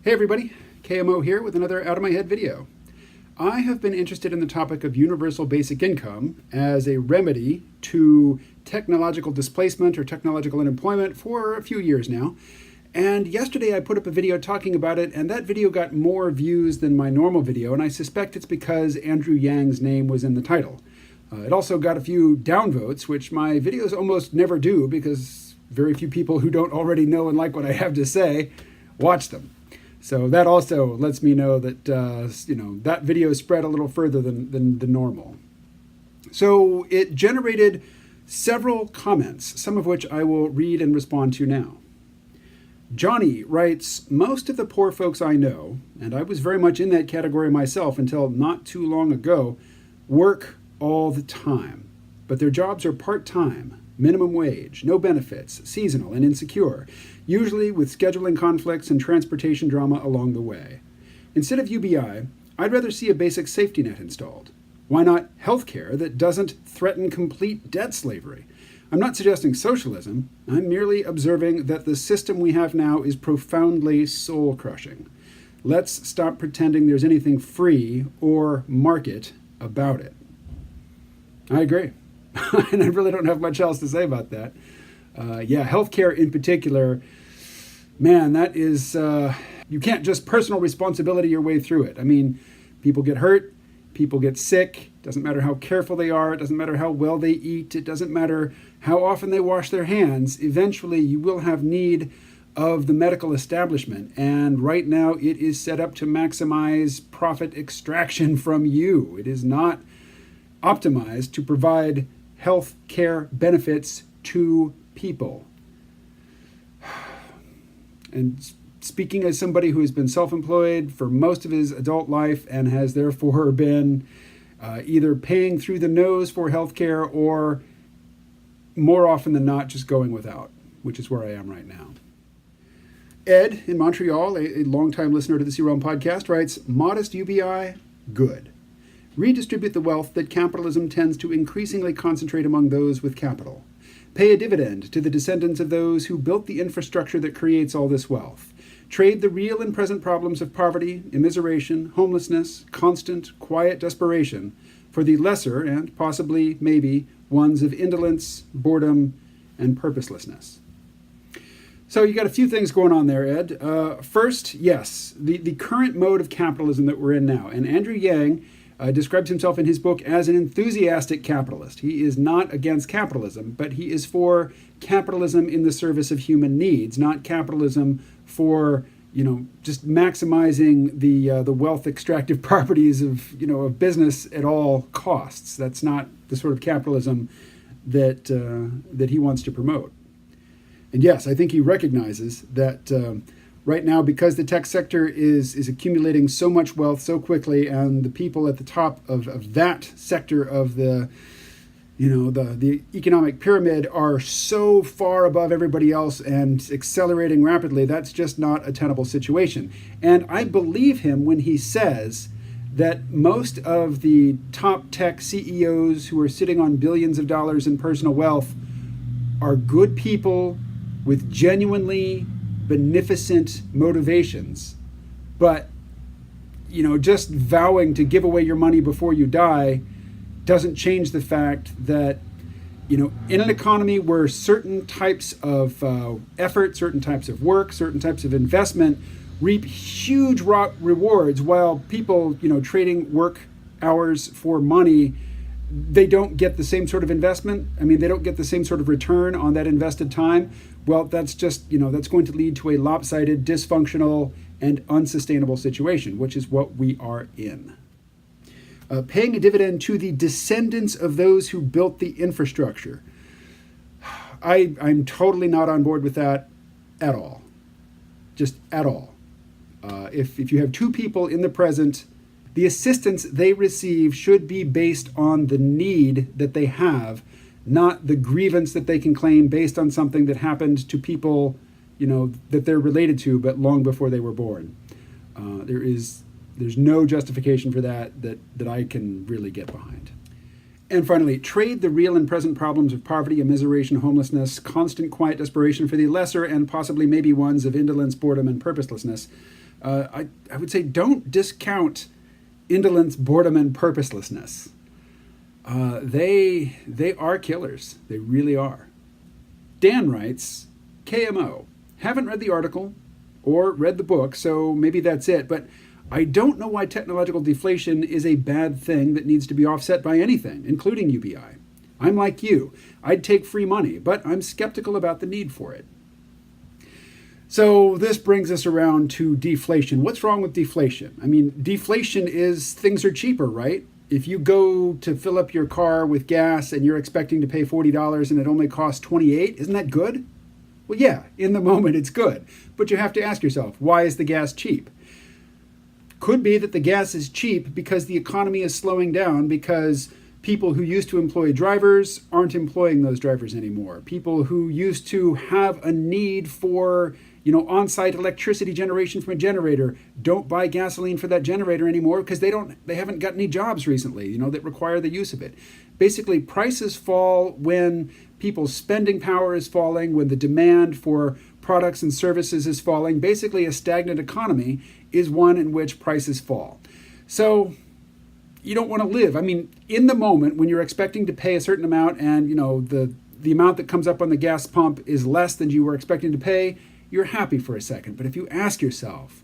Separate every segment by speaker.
Speaker 1: Hey everybody, KMO here with another Out of My Head video. I have been interested in the topic of universal basic income as a remedy to technological displacement or technological unemployment for a few years now. And yesterday I put up a video talking about it, and that video got more views than my normal video, and I suspect it's because Andrew Yang's name was in the title. It also got a few downvotes, which my videos almost never do because very few people who don't already know and like what I have to say watch them. So that also lets me know that that video spread a little further than the normal. So it generated several comments, some of which I will read and respond to now. Johnny writes, most of the poor folks I know, and I was very much in that category myself until not too long ago, work all the time, but their jobs are part-time, minimum wage, no benefits, seasonal and insecure, usually with scheduling conflicts and transportation drama along the way. Instead of UBI, I'd rather see a basic safety net installed. Why not healthcare that doesn't threaten complete debt slavery? I'm not suggesting socialism. I'm merely observing that the system we have now is profoundly soul-crushing. Let's stop pretending there's anything free or market about it. I agree. And I really don't have much else to say about that. Healthcare in particular, man, that is, you can't just personal responsibility your way through it. I mean, people get hurt, people get sick, doesn't matter how careful they are, it doesn't matter how well they eat, it doesn't matter how often they wash their hands. Eventually, you will have need of the medical establishment. And right now, it is set up to maximize profit extraction from you. It is not optimized to provide health care benefits to people. And speaking as somebody who has been self-employed for most of his adult life and has therefore been either paying through the nose for health care or more often than not just going without, which is where I am right now. Ed in Montreal, a longtime listener to the C-Realm podcast, writes, modest UBI, good. Redistribute the wealth that capitalism tends to increasingly concentrate among those with capital. Pay a dividend to the descendants of those who built the infrastructure that creates all this wealth. Trade the real and present problems of poverty, immiseration, homelessness, constant, quiet desperation for the lesser and possibly, maybe, ones of indolence, boredom, and purposelessness. So you got a few things going on there, Ed. First, yes, the current mode of capitalism that we're in now. And Andrew Yang describes himself in his book as an enthusiastic capitalist. He is not against capitalism, but he is for capitalism in the service of human needs, not capitalism for, just maximizing the wealth extractive properties of, of business at all costs. That's not the sort of capitalism that he wants to promote. And yes, I think he recognizes that right now, because the tech sector is accumulating so much wealth so quickly, and the people at the top of that sector of the economic pyramid are so far above everybody else and accelerating rapidly, that's just not a tenable situation. And I believe him when he says that most of the top tech CEOs who are sitting on billions of dollars in personal wealth are good people with genuinely beneficent motivations, but just vowing to give away your money before you die doesn't change the fact that in an economy where certain types of effort, certain types of work, certain types of investment reap huge rewards, while people trading work hours for money, they don't get the same sort of investment. I mean, they don't get the same sort of return on that invested time. Well, that's just, that's going to lead to a lopsided, dysfunctional, and unsustainable situation, which is what we are in. Paying a dividend to the descendants of those who built the infrastructure. I'm totally not on board with that at all. Just at all. If you have two people in the present, the assistance they receive should be based on the need that they have, not the grievance that they can claim based on something that happened to people, that they're related to, but long before they were born. There's no justification for that I can really get behind. And finally, trade the real and present problems of poverty, immiseration, homelessness, constant quiet desperation for the lesser and possibly maybe ones of indolence, boredom, and purposelessness. I would say don't discount indolence, boredom, and purposelessness. They are killers. They really are. Dan writes, KMO. Haven't read the article or read the book, so maybe that's it, but I don't know why technological deflation is a bad thing that needs to be offset by anything, including UBI. I'm like you. I'd take free money, but I'm skeptical about the need for it. So this brings us around to deflation. What's wrong with deflation? I mean, deflation is things are cheaper, right? If you go to fill up your car with gas and you're expecting to pay $40 and it only costs $28, isn't that good? Well, yeah, in the moment it's good. But you have to ask yourself, why is the gas cheap? Could be that the gas is cheap because the economy is slowing down because people who used to employ drivers aren't employing those drivers anymore. People who used to have a need for, on-site electricity generation from a generator don't buy gasoline for that generator anymore because they haven't got any jobs recently, that require the use of it. Basically, prices fall when people's spending power is falling, when the demand for products and services is falling. Basically, a stagnant economy is one in which prices fall. So you don't want to live. I mean, in the moment when you're expecting to pay a certain amount and, the amount that comes up on the gas pump is less than you were expecting to pay, you're happy for a second. But if you ask yourself,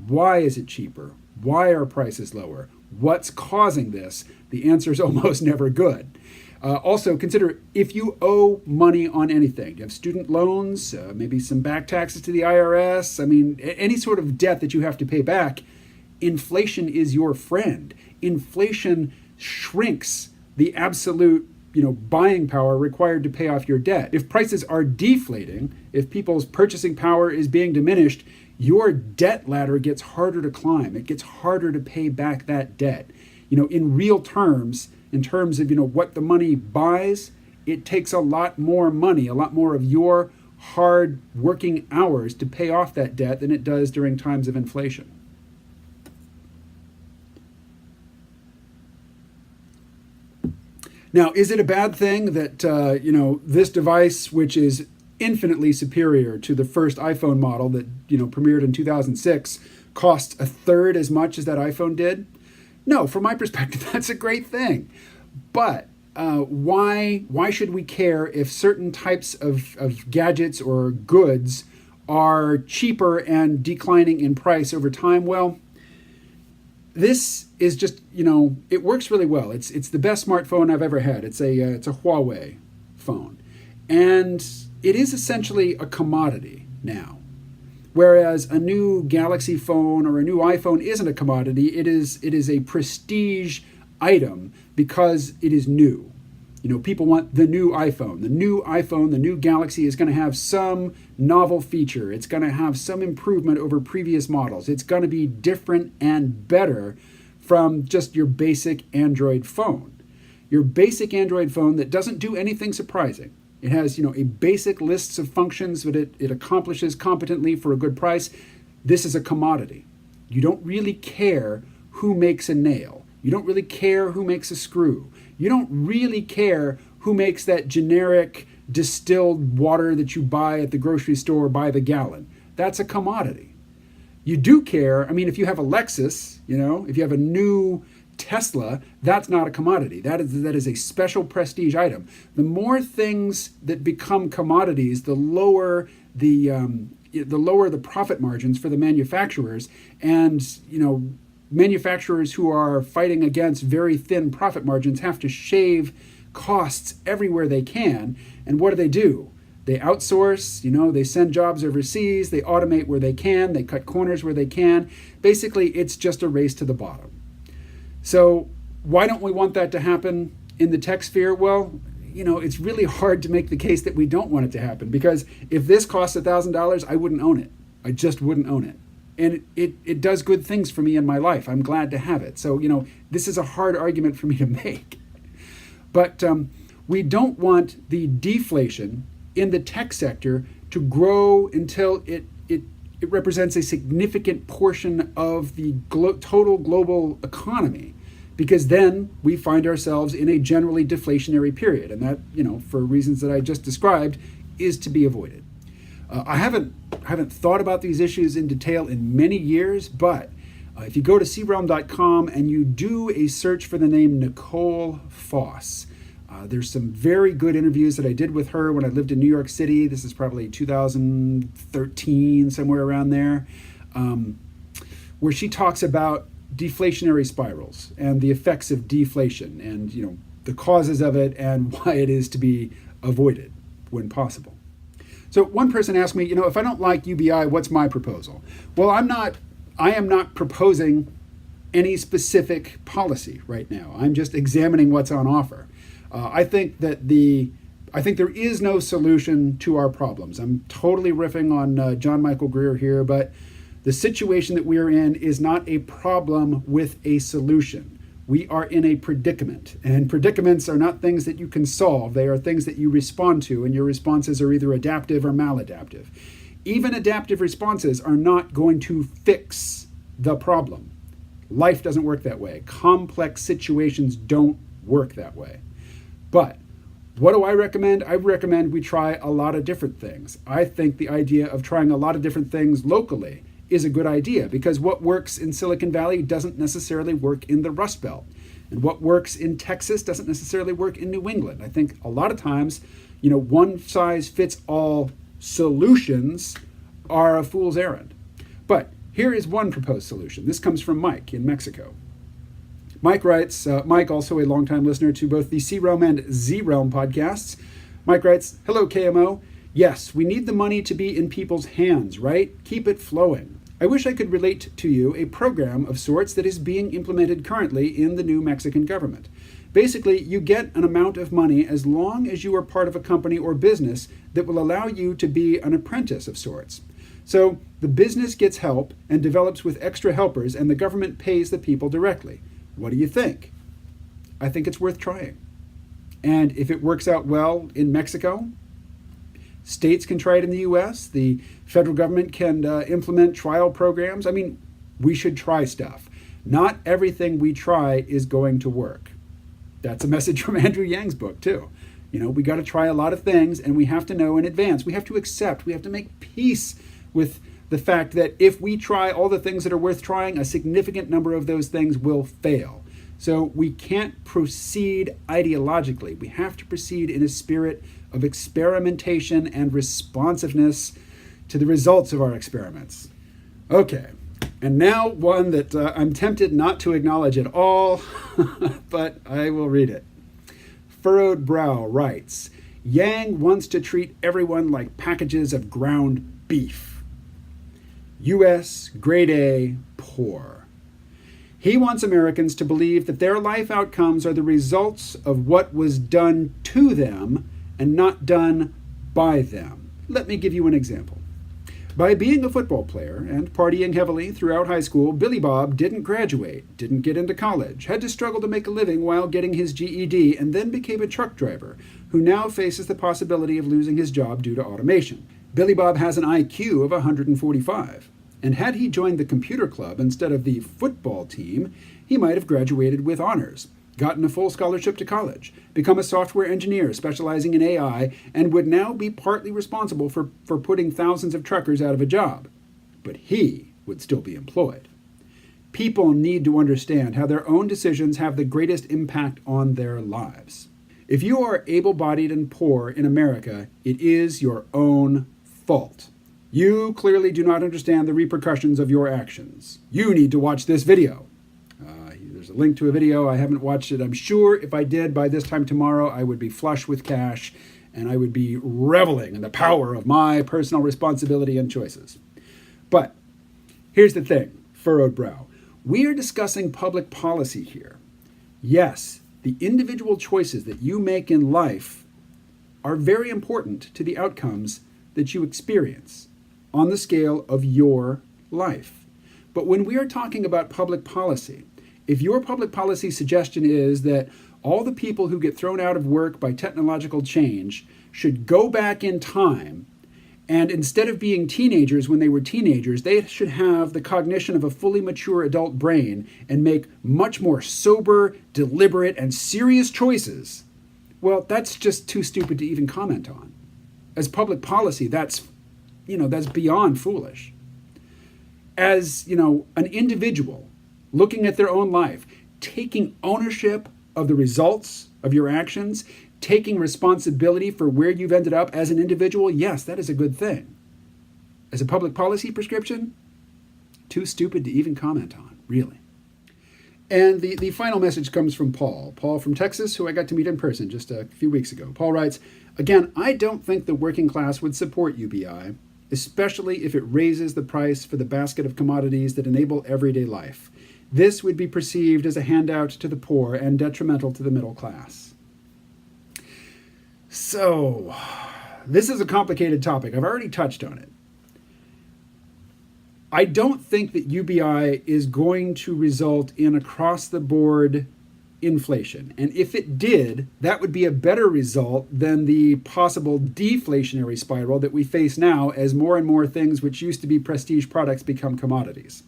Speaker 1: why is it cheaper? Why are prices lower? What's causing this? The answer is almost never good. Also, consider if you owe money on anything. You have student loans, maybe some back taxes to the IRS. I mean, any sort of debt that you have to pay back. Inflation is your friend. Inflation shrinks the absolute buying power required to pay off your debt. If prices are deflating, if people's purchasing power is being diminished, your debt ladder gets harder to climb. It gets harder to pay back that debt. In real terms, in terms of what the money buys, it takes a lot more money, a lot more of your hard working hours to pay off that debt than it does during times of inflation. Now, is it a bad thing that, this device, which is infinitely superior to the first iPhone model that, premiered in 2006, costs a third as much as that iPhone did? No, from my perspective, that's a great thing. But why should we care if certain types of gadgets or goods are cheaper and declining in price over time? Well, this is just, it works really well. It's the best smartphone I've ever had. It's a Huawei phone. And it is essentially a commodity now. Whereas a new Galaxy phone or a new iPhone isn't a commodity, it is a prestige item because it is new. People want the new iPhone. The new iPhone, the new Galaxy is going to have some novel feature. It's going to have some improvement over previous models. It's going to be different and better from just your basic Android phone. Your basic Android phone that doesn't do anything surprising. It has, a basic lists of functions that it accomplishes competently for a good price. This is a commodity. You don't really care who makes a nail. You don't really care who makes a screw. You don't really care who makes that generic distilled water that you buy at the grocery store by the gallon. That's a commodity. You do care, if you have a Lexus, if you have a new Tesla, that's not a commodity. That is a special prestige item. The more things that become commodities, the lower the profit margins for the manufacturers, and manufacturers who are fighting against very thin profit margins have to shave costs everywhere they can. And what do? They outsource, they send jobs overseas, they automate where they can, they cut corners where they can. Basically, it's just a race to the bottom. So why don't we want that to happen in the tech sphere? Well, it's really hard to make the case that we don't want it to happen, because if this costs $1,000, I wouldn't own it. I just wouldn't own it. And it does good things for me in my life. I'm glad to have it. So, this is a hard argument for me to make. But we don't want the deflation in the tech sector to grow until it represents a significant portion of the total global economy, because then we find ourselves in a generally deflationary period. And that, for reasons that I just described, is to be avoided. I haven't thought about these issues in detail in many years, but if you go to crealm.com and you do a search for the name Nicole Foss, there's some very good interviews that I did with her when I lived in New York City. This is probably 2013, somewhere around there, where she talks about deflationary spirals and the effects of deflation and, the causes of it and why it is to be avoided when possible. So one person asked me, if I don't like UBI, what's my proposal? Well, I am not proposing any specific policy right now. I'm just examining what's on offer. I think there is no solution to our problems. I'm totally riffing on John Michael Greer here, but the situation that we're in is not a problem with a solution. We are in a predicament, and predicaments are not things that you can solve. They are things that you respond to, and your responses are either adaptive or maladaptive. Even adaptive responses are not going to fix the problem. Life doesn't work that way. Complex situations don't work that way. But what do I recommend? I recommend we try a lot of different things. I think the idea of trying a lot of different things locally is a good idea, because what works in Silicon Valley doesn't necessarily work in the Rust Belt. And what works in Texas doesn't necessarily work in New England. I think a lot of times, one size fits all solutions are a fool's errand. But here is one proposed solution. This comes from Mike in Mexico. Mike writes, Mike, also a longtime listener to both the C-Realm and Z-Realm podcasts. Mike writes, "Hello, KMO. Yes, we need the money to be in people's hands, right? Keep it flowing. I wish I could relate to you a program of sorts that is being implemented currently in the new Mexican government. Basically, you get an amount of money as long as you are part of a company or business that will allow you to be an apprentice of sorts. So the business gets help and develops with extra helpers, and the government pays the people directly. What do you think?" I think it's worth trying. And if it works out well in Mexico, states can try it in the US. The federal government can implement trial programs. We should try stuff. Not everything we try is going to work. That's a message from Andrew Yang's book, too. We got to try a lot of things, and we have to know in advance. We have to accept, we have to make peace with the fact that if we try all the things that are worth trying, a significant number of those things will fail. So we can't proceed ideologically. We have to proceed in a spirit of experimentation and responsiveness to the results of our experiments. Okay, and now one that I'm tempted not to acknowledge at all, but I will read it. Furrowed Brow writes, "Yang wants to treat everyone like packages of ground beef. U.S. grade A, poor. He wants Americans to believe that their life outcomes are the results of what was done to them and not done by them. Let me give you an example. By being a football player and partying heavily throughout high school, Billy Bob didn't graduate, didn't get into college, had to struggle to make a living while getting his GED, and then became a truck driver who now faces the possibility of losing his job due to automation. Billy Bob has an IQ of 145, and had he joined the computer club instead of the football team, he might have graduated with honors, gotten a full scholarship to college, become a software engineer specializing in AI, and would now be partly responsible for putting thousands of truckers out of a job. But he would still be employed. People need to understand how their own decisions have the greatest impact on their lives. If you are able-bodied and poor in America, it is your own fault. You clearly do not understand the repercussions of your actions. You need to watch this video. There's a link to a video. I haven't watched it. I'm sure if I did by this time tomorrow, I would be flush with cash and I would be reveling in the power of my personal responsibility and choices. But here's the thing, furrowed brow. We are discussing public policy here. Yes, the individual choices that you make in life are very important to the outcomes that you experience on the scale of your life. But when we are talking about public policy, if your public policy suggestion is that all the people who get thrown out of work by technological change should go back in time, and instead of being teenagers when they were teenagers, they should have the cognition of a fully mature adult brain and make much more sober, deliberate, and serious choices, well, that's just too stupid to even comment on. As public policy, that's that's beyond foolish. As, an individual looking at their own life, taking ownership of the results of your actions, taking responsibility for where you've ended up as an individual, yes, that is a good thing. As a public policy prescription, too stupid to even comment on, really. And the final message comes from Paul. Paul from Texas, who I got to meet in person just a few weeks ago. Paul writes, again, I don't think the working class would support UBI, especially if it raises the price for the basket of commodities that enable everyday life. This would be perceived as a handout to the poor and detrimental to the middle class. So, this is a complicated topic. I've already touched on it. I don't think that UBI is going to result in across-the-board inflation. And if it did, that would be a better result than the possible deflationary spiral that we face now as more and more things which used to be prestige products become commodities.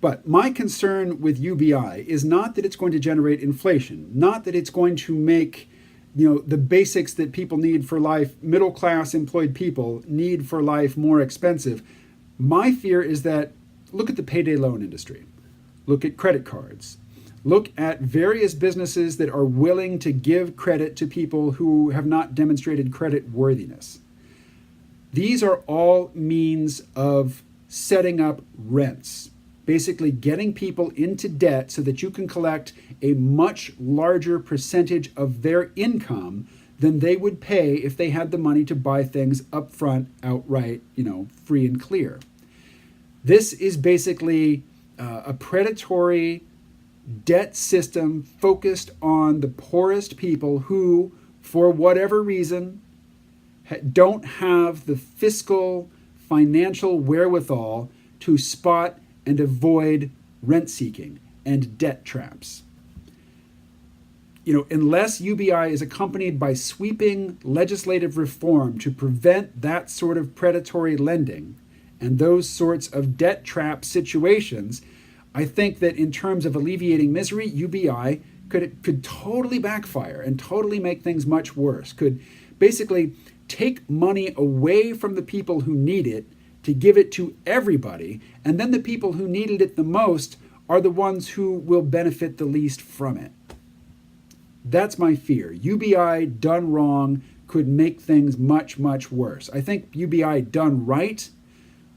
Speaker 1: But my concern with UBI is not that it's going to generate inflation, not that it's going to make the basics that people need for life, middle-class employed people need for life, more expensive. My fear is that, look at the payday loan industry, look at credit cards, look at various businesses that are willing to give credit to people who have not demonstrated credit worthiness. These are all means of setting up rents, basically getting people into debt so that you can collect a much larger percentage of their income than they would pay if they had the money to buy things up front, outright, free and clear. This is basically a predatory debt system focused on the poorest people who, for whatever reason, don't have the fiscal, financial wherewithal to spot and avoid rent seeking and debt traps. Unless UBI is accompanied by sweeping legislative reform to prevent that sort of predatory lending and those sorts of debt trap situations, I think that in terms of alleviating misery, UBI could totally backfire and totally make things much worse, could basically take money away from the people who need it to give it to everybody, and then the people who needed it the most are the ones who will benefit the least from it. That's my fear. UBI done wrong could make things much, much worse. I think UBI done right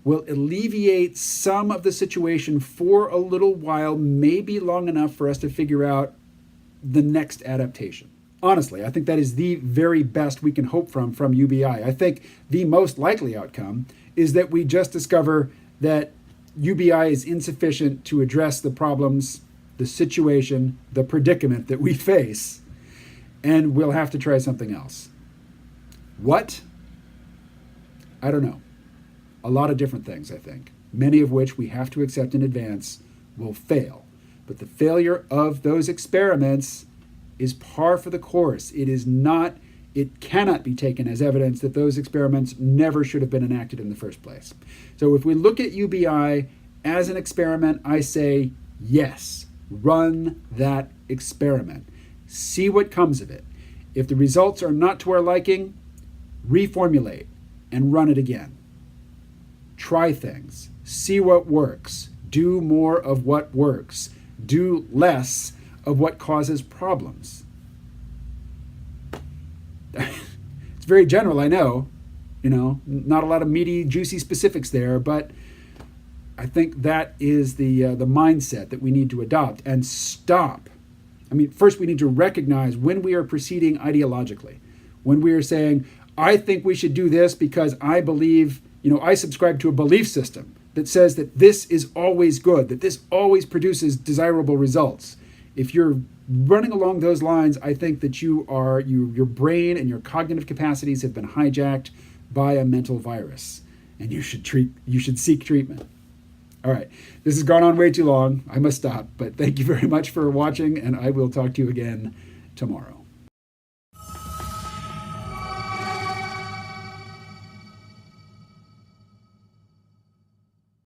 Speaker 1: will alleviate some of the situation for a little while, maybe long enough for us to figure out the next adaptation. Honestly, I think that is the very best we can hope from UBI. I think the most likely outcome is that we just discover that UBI is insufficient to address the problems, the situation, the predicament that we face, and we'll have to try something else. What? I don't know. A lot of different things, I think, many of which we have to accept in advance will fail. But the failure of those experiments is par for the course. It cannot be taken as evidence that those experiments never should have been enacted in the first place. So if we look at UBI as an experiment, I say, yes, run that experiment. See what comes of it. If the results are not to our liking, reformulate and run it again. Try things. See what works. Do more of what works. Do less of what causes problems. It's very general, I know. Not a lot of meaty, juicy specifics there, but I think that is the mindset that we need to adopt and stop. First we need to recognize when we are proceeding ideologically, when we are saying, I think we should do this because I believe, I subscribe to a belief system that says that this is always good, that this always produces desirable results. If you're running along those lines, I think that your brain and your cognitive capacities have been hijacked by a mental virus, and you should seek treatment. All right, this has gone on way too long. I must stop, but thank you very much for watching, and I will talk to you again tomorrow.